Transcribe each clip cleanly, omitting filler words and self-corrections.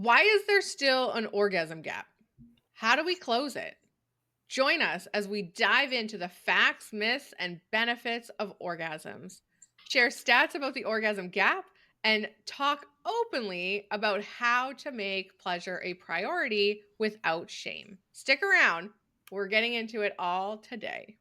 Why is there still an orgasm gap? How do we close it? Join us as we dive into the facts, myths, and benefits of orgasms. Share stats about the orgasm gap and talk openly about how to make pleasure a priority without shame. Stick around. We're getting into it all today.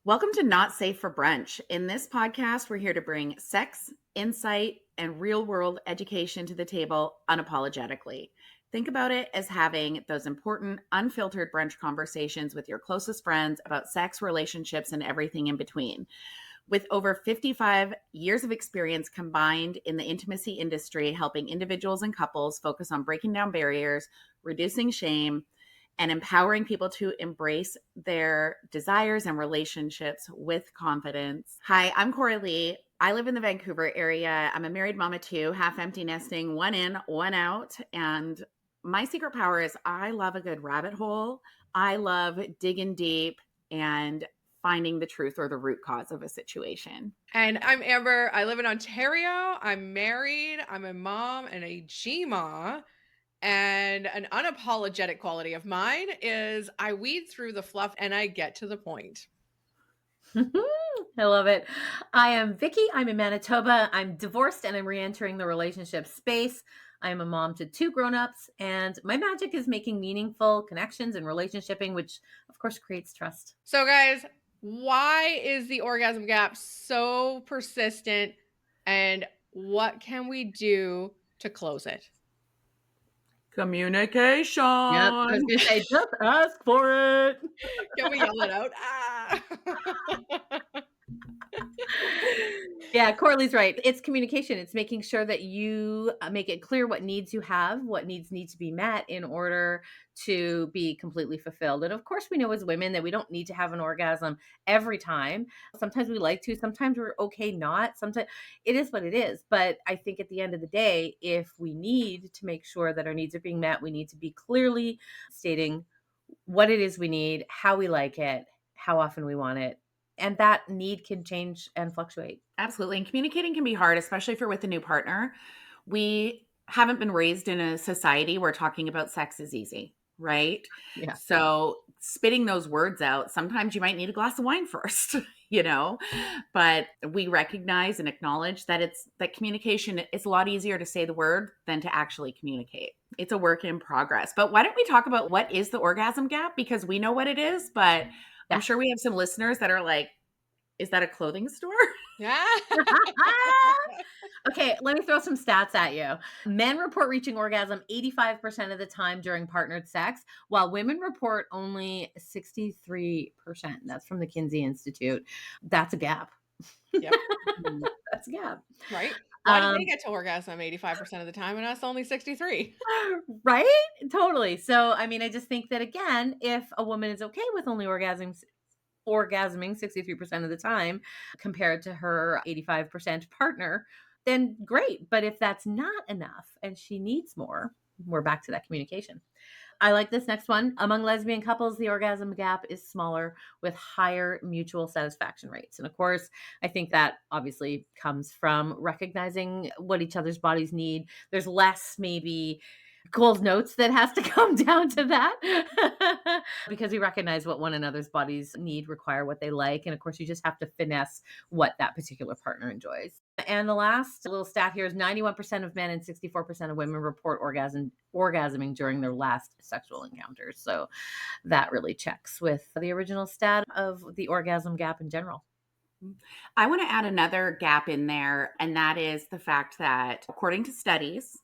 Welcome to Not Safe for Brunch. In this podcast, we're here to bring sex, insight, and real world education to the table unapologetically. Think about it as having those important, unfiltered brunch conversations with your closest friends about sex, relationships, and everything in between. With over 55 years of experience combined in the intimacy industry, helping individuals and couples focus on breaking down barriers, reducing shame, and empowering people to embrace their desires and relationships with confidence. Hi, I'm Coralie. I live in the Vancouver area. I'm a married mom of two, half empty nesting, one in, one out. And my secret power is I love a good rabbit hole. I love digging deep and finding the truth or the root cause of a situation. And I'm Amber. I live in Ontario. I'm married. I'm a mom and a GMA. And an unapologetic quality of mine is I weed through the fluff and I get to the point. I love it. I am Vicki. I'm in Manitoba. I'm divorced and I'm re-entering the relationship space. I'm a mom to two grown-ups, and my magic is making meaningful connections and relationshiping, which of course creates trust. So, guys, why is the orgasm gap so persistent and what can we do to close it? Communication. Yep. I was going to say, just ask for it. Can we yell it out? Ah. Yeah, Corley's right. It's communication. It's making sure that you make it clear what needs you have, what needs need to be met in order to be completely fulfilled. And of course, we know as women that we don't need to have an orgasm every time. Sometimes we like to, sometimes we're okay not. Sometimes it is what it is. But I think at the end of the day, if we need to make sure that our needs are being met, we need to be clearly stating what it is we need, how we like it, how often we want it. And that need can change and fluctuate. Absolutely. And communicating can be hard, especially if you're with a new partner. We haven't been raised in a society where talking about sex is easy, right? Yeah. So spitting those words out, sometimes you might need a glass of wine first, but we recognize and acknowledge that that communication is a lot easier to say the word than to actually communicate. It's a work in progress. But why don't we talk about what is the orgasm gap? Because we know what it is, but I'm sure we have some listeners that are like, is that a clothing store? Yeah. Okay, let me throw some stats at you. Men report reaching orgasm 85% of the time during partnered sex, while women report only 63%. That's from the Kinsey Institute. That's a gap. Yep. That's a gap. Right? Why do they get to orgasm 85% of the time and us only 63? Right? Totally. So, I mean, I just think that again, if a woman is okay with only orgasming 63% of the time compared to her 85% partner, then great. But if that's not enough and she needs more, we're back to that communication. I like this next one. Among lesbian couples, the orgasm gap is smaller with higher mutual satisfaction rates. And of course, I think that obviously comes from recognizing what each other's bodies need. There's less maybe gold notes that has to come down to that because we recognize what one another's bodies need, require, what they like. And of course, you just have to finesse what that particular partner enjoys. And the last little stat here is 91% of men and 64% of women report orgasming during their last sexual encounters. So that really checks with the original stat of the orgasm gap in general. I want to add another gap in there, and that is the fact that according to studies,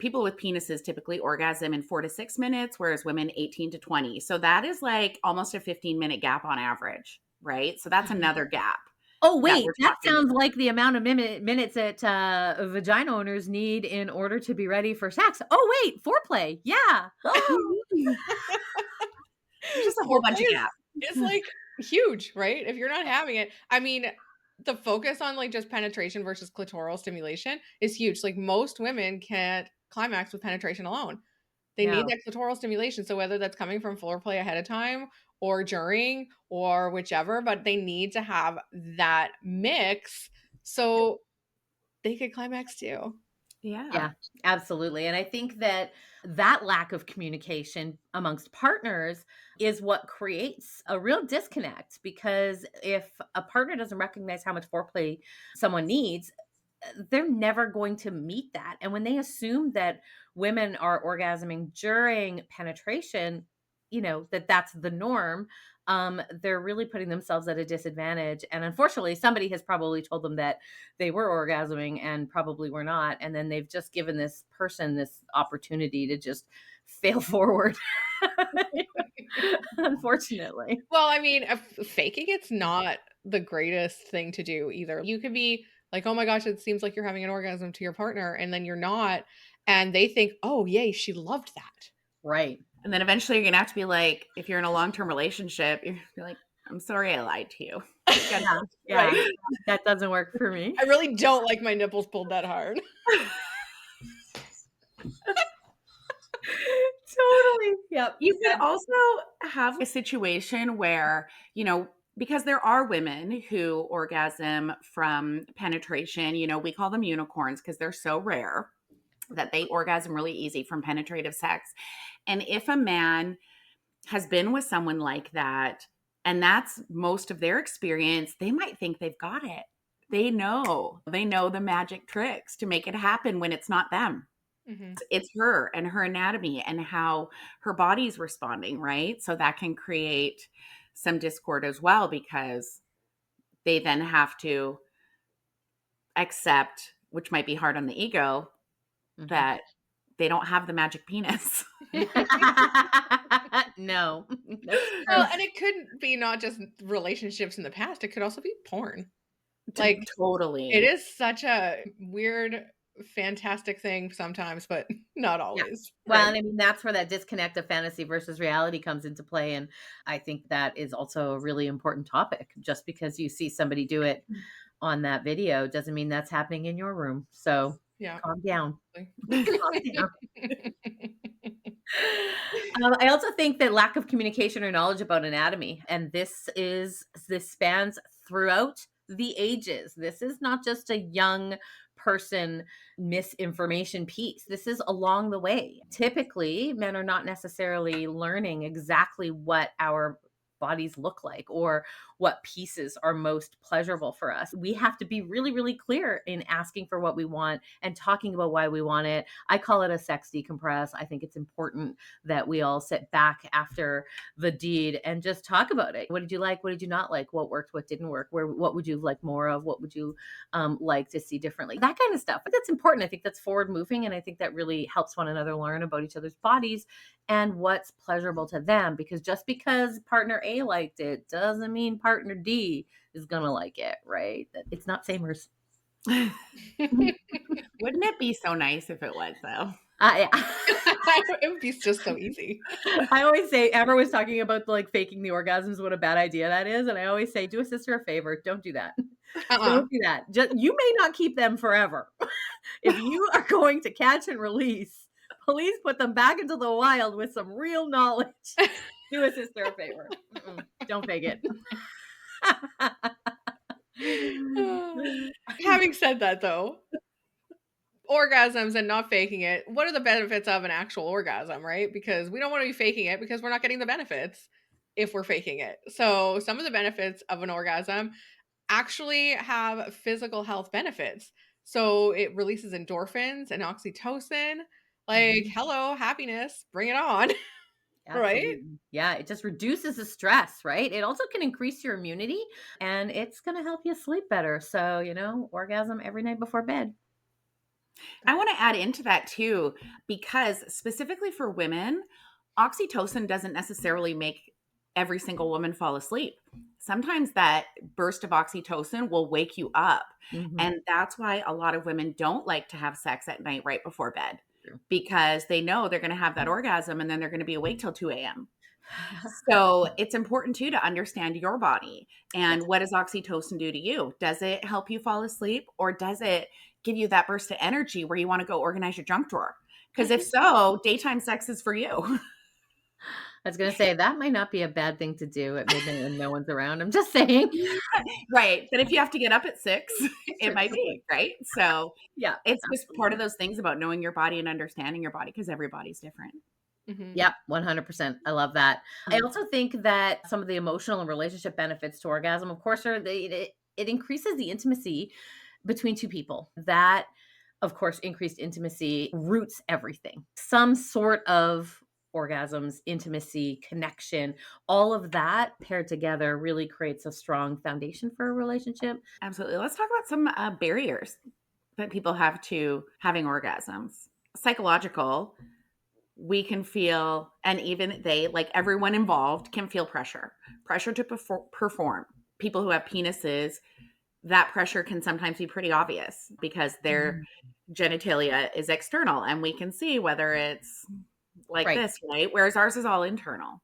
people with penises typically orgasm in 4 to 6 minutes, whereas women 18 to 20. So that is like almost a 15-minute gap on average, right? So that's another gap. Oh, wait, that sounds like the amount of minutes that vagina owners need in order to be ready for sex. Oh, wait, foreplay. Yeah. There's just a whole bunch of gaps. It's like huge, right? If you're not having it, I mean, the focus on like just penetration versus clitoral stimulation is huge. Like most women can't climax with penetration alone. They need that clitoral stimulation. So whether that's coming from foreplay ahead of time or during or whichever, but they need to have that mix so they could climax too. Yeah, absolutely. And I think that that lack of communication amongst partners is what creates a real disconnect, because if a partner doesn't recognize how much foreplay someone needs, they're never going to meet that. And when they assume that women are orgasming during penetration, that that's the norm, they're really putting themselves at a disadvantage. And unfortunately, somebody has probably told them that they were orgasming and probably were not. And then they've just given this person this opportunity to just fail forward. Unfortunately. Well, I mean, faking it's not the greatest thing to do either. You could be like, "Oh my gosh, it seems like you're having an orgasm," to your partner, and then you're not, and they think, "Oh, yay, she loved that." Right. And then eventually you're going to have to be like, if you're in a long-term relationship, you're like, I'm sorry I lied to you. Yeah. Yeah. Right? That doesn't work for me. I really don't like my nipples pulled that hard. Totally. Yep. You could also have a situation where, because there are women who orgasm from penetration, we call them unicorns because they're so rare that they orgasm really easy from penetrative sex. And if a man has been with someone like that, and that's most of their experience, they might think they've got it. They know the magic tricks to make it happen when it's not them. Mhm. It's her and her anatomy and how her body's responding, right? So that can create some discord as well, because they then have to accept, which might be hard on the ego, that they don't have the magic penis. No. Well, and it could be not just relationships in the past, it could also be porn. Like, Totally. it is such a weird, fantastic thing sometimes, but not Yeah. always. Well, Right? and I mean, that's where that disconnect of fantasy versus reality comes into play. And I think that is also a really important topic. Just because you see somebody do it on that video doesn't mean that's happening in your room. So Yeah. calm down. Calm down. I also think that lack of communication or knowledge about anatomy, and this spans throughout the ages. This is not just a young person misinformation piece. This is along the way. Typically, men are not necessarily learning exactly what our bodies look like or what pieces are most pleasurable for us. We have to be really, really clear in asking for what we want and talking about why we want it. I call it a sex decompress. I think it's important that we all sit back after the deed and just talk about it. What did you like? What did you not like? What worked? What didn't work? What would you like more of? What would you like to see differently? That kind of stuff. But that's important. I think that's forward moving. And I think that really helps one another learn about each other's bodies and what's pleasurable to them. Because just because partner A liked it doesn't mean partner D is going to like it, right? It's not samers. Wouldn't it be so nice if it was, though? Yeah. It would be just so easy. I always say, Amber was talking about like faking the orgasms, what a bad idea that is. And I always say, do a sister a favor. Don't do that. Don't do that. You may not keep them forever. If you are going to catch and release, please put them back into the wild with some real knowledge. Do a sister a favor. Don't fake it. Having said that, though, orgasms and not faking it, what are the benefits of an actual orgasm, right? Because we don't want to be faking it because we're not getting the benefits if we're faking it. So, some of the benefits of an orgasm actually have physical health benefits. So, it releases endorphins and oxytocin. Like, hello, happiness, bring it on. Right? Absolutely. Yeah, it just reduces the stress, right? It also can increase your immunity and it's going to help you sleep better. So, orgasm every night before bed. I want to add into that too, because specifically for women, oxytocin doesn't necessarily make every single woman fall asleep. Sometimes that burst of oxytocin will wake you up. And that's why a lot of women don't like to have sex at night right before bed, because they know they're going to have that orgasm and then they're going to be awake till 2 a.m. So it's important too to understand your body and what does oxytocin do to you? Does it help you fall asleep, or does it give you that burst of energy where you want to go organize your junk drawer? Because if so, daytime sex is for you. I was going to say that might not be a bad thing to do at midnight when no one's around. I'm just saying. Right. But if you have to get up at 6, it might True. be, right? So Yeah. it's just part of those things about knowing your body and understanding your body because everybody's different. Yep, 100%. I love that. I also think that some of the emotional and relationship benefits to orgasm, of course, it increases the intimacy between two people. That, of course, increased intimacy roots everything. Some sort of orgasms, intimacy, connection, all of that paired together really creates a strong foundation for a relationship. Absolutely. Let's talk about some barriers that people have to having orgasms. Psychological, we can feel, and even they, like everyone involved, can feel pressure to perform. People who have penises, that pressure can sometimes be pretty obvious because their genitalia is external and we can see whether it's like Right. this, right? Whereas ours is all internal.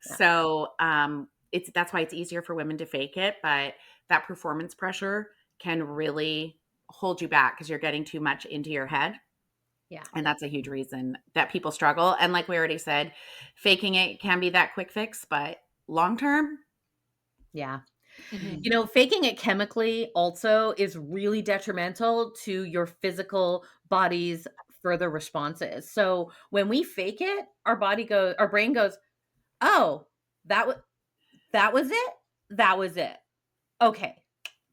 Yeah. So that's why it's easier for women to fake it, but that performance pressure can really hold you back because you're getting too much into your head. Yeah. And that's a huge reason that people struggle. And like we already said, faking it can be that quick fix, but long term, Yeah. Mhm. You know, faking it chemically also is really detrimental to your physical body's further responses. So when we fake it, our brain goes, "Oh, that was that was it? That was it. Okay,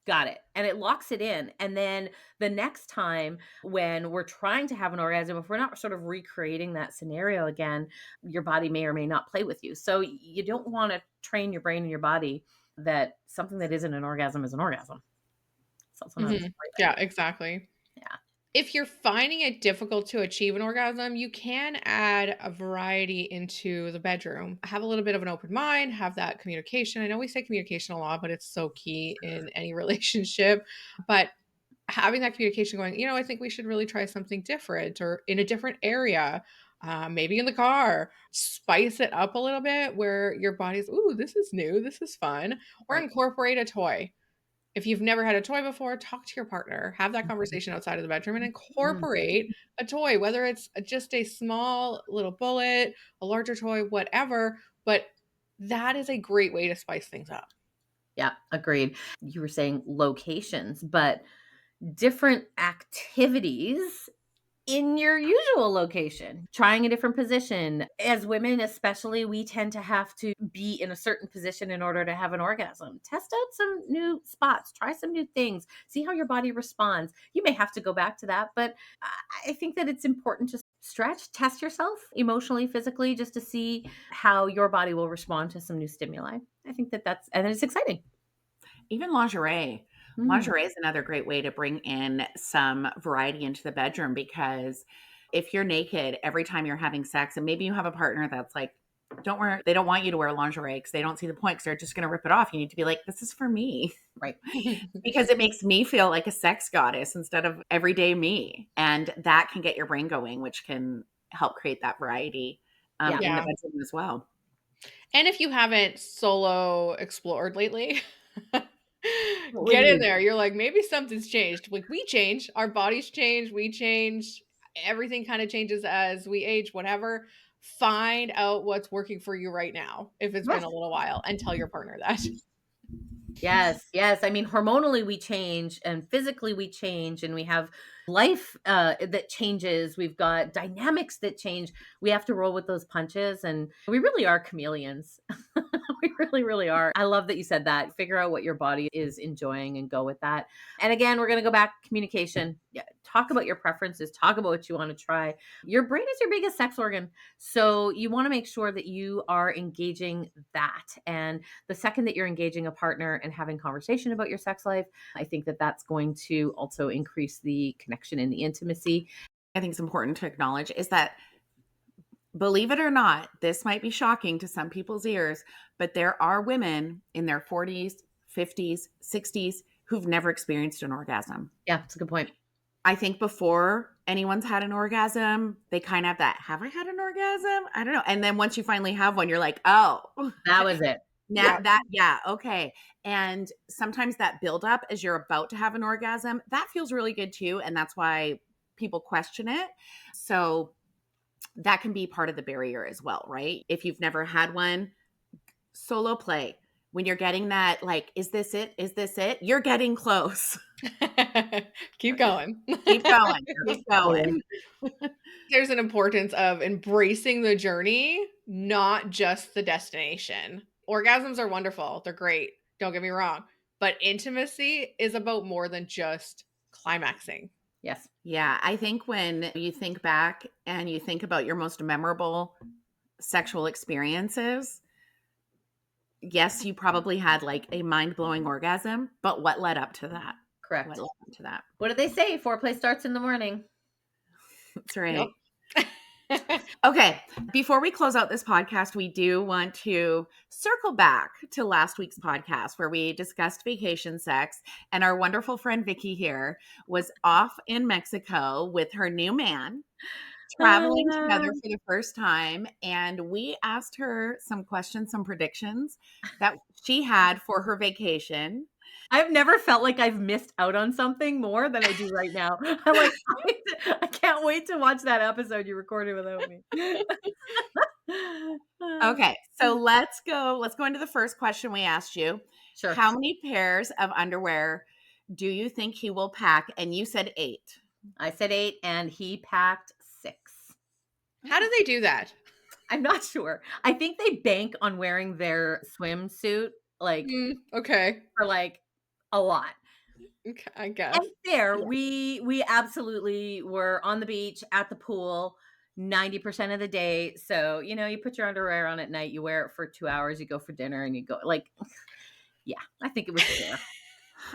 got it." And it locks it in. And then the next time when we're trying to have an orgasm, if we're not sort of recreating that scenario again, your body may or may not play with you. So you don't want to train your brain and your body that something that isn't an orgasm is an orgasm. So sometimes it's Yeah, breathing. exactly. Yeah. If you're finding it difficult to achieve an orgasm, you can add a variety into the bedroom. Have a little bit of an open mind, have that communication. I know we say communication a lot, but it's so key in any relationship. But having that communication going, I think we should really try something different or in a different area, maybe in the car, spice it up a little bit where your body's, ooh, this is new, this is fun, or Right. incorporate a toy. If you've never had a toy before, talk to your partner, have that Mhm. conversation outside of the bedroom and Mm. incorporate a toy, whether it's just a small little bullet, a larger toy, whatever. But that is a great way to spice things up. Yeah, agreed. You were saying locations, but different activities in your usual location, trying a different position. As women, especially, we tend to have to be in a certain position in order to have an orgasm. Test out some new spots, try some new things, see how your body responds. You may have to go back to that, but I think that it's important to stretch, test yourself emotionally, physically, just to see how your body will respond to some new stimuli. I think and it's exciting. even lingerie. Mm. Lingerie is another great way to bring in some variety into the bedroom because if you're naked every time you're having sex, and maybe you have a partner that's like, don't wear, they don't want you to wear lingerie because they don't see the point because they're just going to rip it off. You need to be like, this is for me Right. because it makes me feel like a sex goddess instead of everyday me. And that can get your brain going, which can help create that variety Yeah. in the Yeah. bedroom as well. And if you haven't solo explored lately, What do get you in mean? there. You're like, maybe something's changed. Like we change, our bodies change, we change, everything kind of changes as we age, whatever. Find out what's working for you right now, if it's been Yes. a little while, and tell your partner that. Yes, yes. I mean, hormonally we change and physically we change, and we have life that changes. We've got dynamics that change. We have to roll with those punches, and we really are chameleons. We really, really are. I love that you said that. Figure out what your body is enjoying and go with that. And again, we're going to go back communication. Yeah, talk about your preferences, talk about what you want to try. Your brain is your biggest sex organ. So you want to make sure that you are engaging that. And the second that you're engaging a partner and having conversation about your sex life, I think that that's going to also increase the connection and the intimacy. I think it's important to acknowledge is that, believe it or not, this might be shocking to some people's ears, but there are women in their 40s, 50s, 60s who've never experienced an orgasm. Yeah, that's a good point. I think before anyone's had an orgasm, they kind of have that, have I had an orgasm? I don't know. And then once you finally have one, you're like, oh, That was it. now yeah, okay. And sometimes that buildup as you're about to have an orgasm, that feels really good too. And that's why people question it. So that can be part of the barrier as well, right? If you've never had one, solo play. When you're getting that, like, is this it? Is this it? You're getting close. Keep going. Keep going. Keep going. There's an importance of embracing the journey, not just the destination. Orgasms are wonderful. They're great. Don't get me wrong. But intimacy is about more than just climaxing. Yes. Yeah, I think when you think back and you think about your most memorable sexual experiences, yes, you probably had like a mind-blowing orgasm, but what led up to that? Correct. What led up to that? What do they say? Foreplay starts in the morning. That's right. Yep. Okay, before we close out this podcast, we do want to circle back to last week's podcast where we discussed vacation sex, and our wonderful friend Vicki here was off in Mexico with her new man, traveling together for the first time, and we asked her some questions, some predictions that she had for her vacation. I've never felt like I've missed out on something more than I do right now. I'm like, I can't wait to watch that episode you recorded without me. Okay, so let's go into the first question we asked you. Sure. How many pairs of underwear do you think he will pack? And you said 8. I said 8 and he packed 6. How do they do that? I'm not sure. I think they bank on wearing their swimsuit like Okay. for like a lot. Okay, I guess. And there, we absolutely were on the beach, at the pool, 90% of the day. So, you know, you put your underwear on at night, you wear it for 2 hours, you go for dinner, and you go like, yeah, I think it was fair.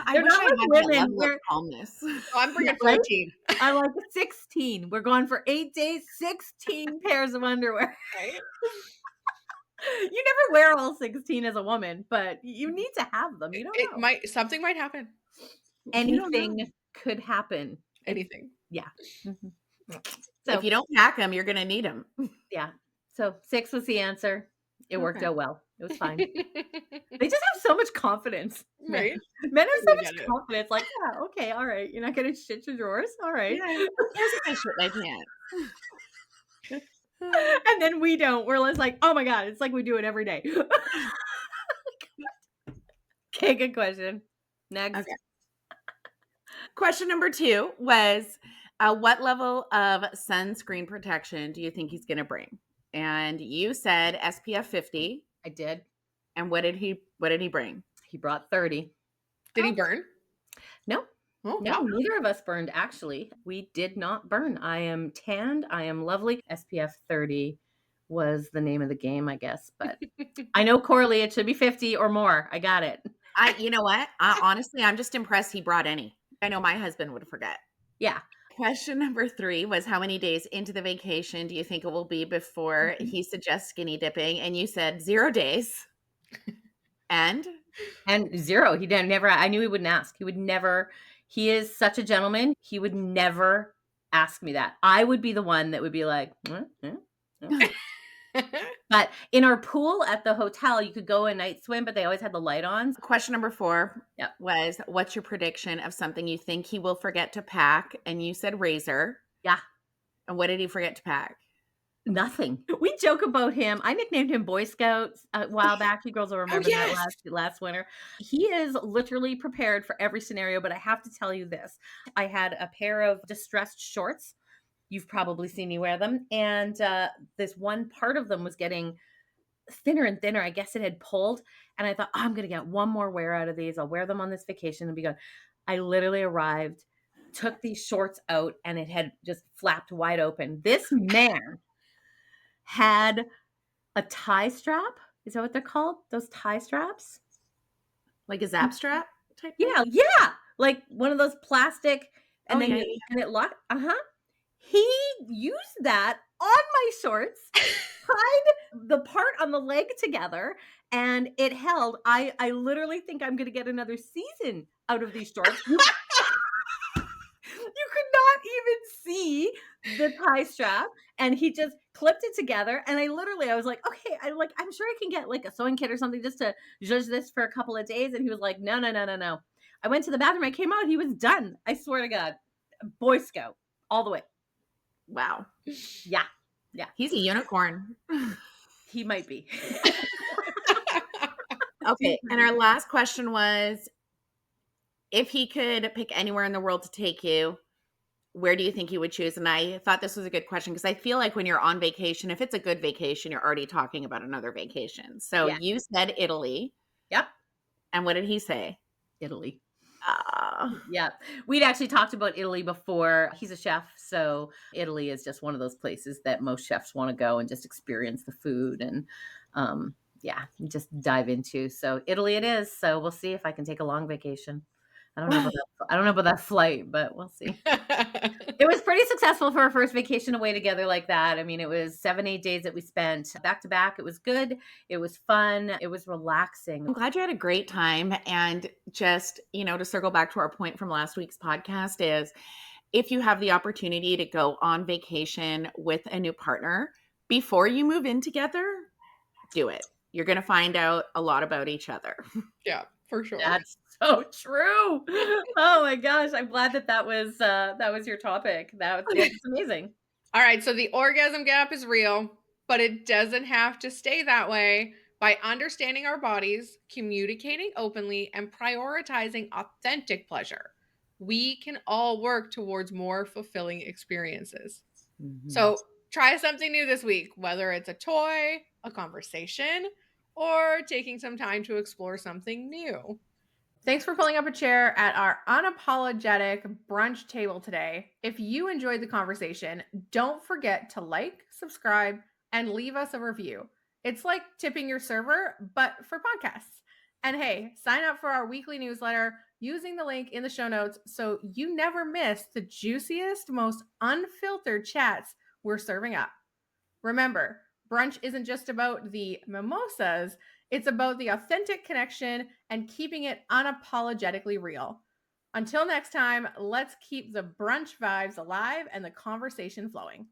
I They're wish not I like had women. that level of We're- calmness. Oh, I'm bringing Right? 14. I like 16. We're going for 8 days, 16 pairs of underwear. Right? You never wear all 16 as a woman, but you need to have them. You don't know. Something might happen. Anything could happen. Anything. Yeah. Mhm. So if you don't pack them, you're going to need them. Yeah. So 6 was the answer. It worked Okay. out well. It was fine. They just have so much confidence. Right? Men have so I much get it. confidence. Like, yeah, okay, all right. You're not going to shit your drawers. All right. Yeah, who cares if I shit my pants? And then we don't. We're just like, oh my God, it's like we do it every day. Okay, good question. Next. Okay. Question number 2 was, what level of sunscreen protection do you think he's going to bring? And you said SPF 50. I did. And what did he bring? He brought 30. Did he burn? No. Oh, No, wow. neither of us burned, actually. We did not burn. I am tanned. I am lovely. SPF 30 was the name of the game, I guess. But I know, Coralie, it should be 50 or more. I got it. You know what? Honestly, I'm just impressed he brought any. I know my husband would forget. Yeah. Question number 3 was, how many days into the vacation do you think it will be before he suggests skinny dipping? And you said 0 days. And 0. He didn't never. I knew he wouldn't ask. He would never. He is such a gentleman. He would never ask me that. I would be the one that would be like, But in our pool at the hotel, you could go a night swim, but they always had the light on. question number 4 Yep. was, what's your prediction of something you think he will forget to pack? And you said razor. Yeah. And what did he forget to pack? Nothing. We joke about him. I nicknamed him Boy Scouts a while back. You girls will remember yes. that last winter. He is literally prepared for every scenario, but I have to tell you this. I had a pair of distressed shorts. You've probably seen me wear them. And this one part of them was getting thinner and thinner. I guess it had pulled. And I thought, I'm going to get one more wear out of these. I'll wear them on this vacation and be gone. I literally arrived, took these shorts out, and it had just flapped wide open. This man had a tie strap. Is that what they're called? Those tie straps? Like a zap strap type thing? Yeah. Like one of those plastic, and Oh, then yeah, and it locked. He used that on my shorts, tied the part on the leg together, and it held. I literally think I'm going to get another season out of these shorts. You could not even see the tie strap, and he just clipped it together. And I was like, okay, I'm sure I can get like a sewing kit or something just to judge this for a couple of days. And he was like, no. I went to the bathroom. I came out. He was done. I swear to God, Boy Scout all the way. Wow. Yeah. Yeah, He's a unicorn. he might be. Okay. And our last question was, if he could pick anywhere in the world to take you, where do you think you would choose? And I thought this was a good question because I feel like when you're on vacation, if it's a good vacation, you're already talking about another vacation. So Yeah. you said Italy. Yep. And what did he say? Italy. Ah, Yeah. We'd actually talked about Italy before. He's a chef, so Italy is just one of those places that most chefs want to go and just experience the food and yeah, just dive into. So Italy it is. So we'll see if I can take a long vacation. I don't know about that flight, but we'll see. It was pretty successful for our first vacation away together like that. I mean, it was 7, 8 days that we spent back to back. It was good. It was fun. It was relaxing. I'm glad you had a great time. And just, to circle back to our point from last week's podcast is if you have the opportunity to go on vacation with a new partner before you move in together, do it. You're going to find out a lot about each other. Yeah, for sure. That's so true. Oh my gosh. I'm glad that was your topic. That's amazing. All right, so the orgasm gap is real, but it doesn't have to stay that way. By understanding our bodies, communicating openly, and prioritizing authentic pleasure, we can all work towards more fulfilling experiences. So try something new this week, whether it's a toy, a conversation, or taking some time to explore something new. Thanks for pulling up a chair at our unapologetic brunch table today. If you enjoyed the conversation, don't forget to like, subscribe, and leave us a review. It's like tipping your server, but for podcasts. And hey, sign up for our weekly newsletter using the link in the show notes so you never miss the juiciest, most unfiltered chats we're serving up. Remember, brunch isn't just about the mimosas, it's about the authentic connection and keeping it unapologetically real. Until next time, let's keep the brunch vibes alive and the conversation flowing.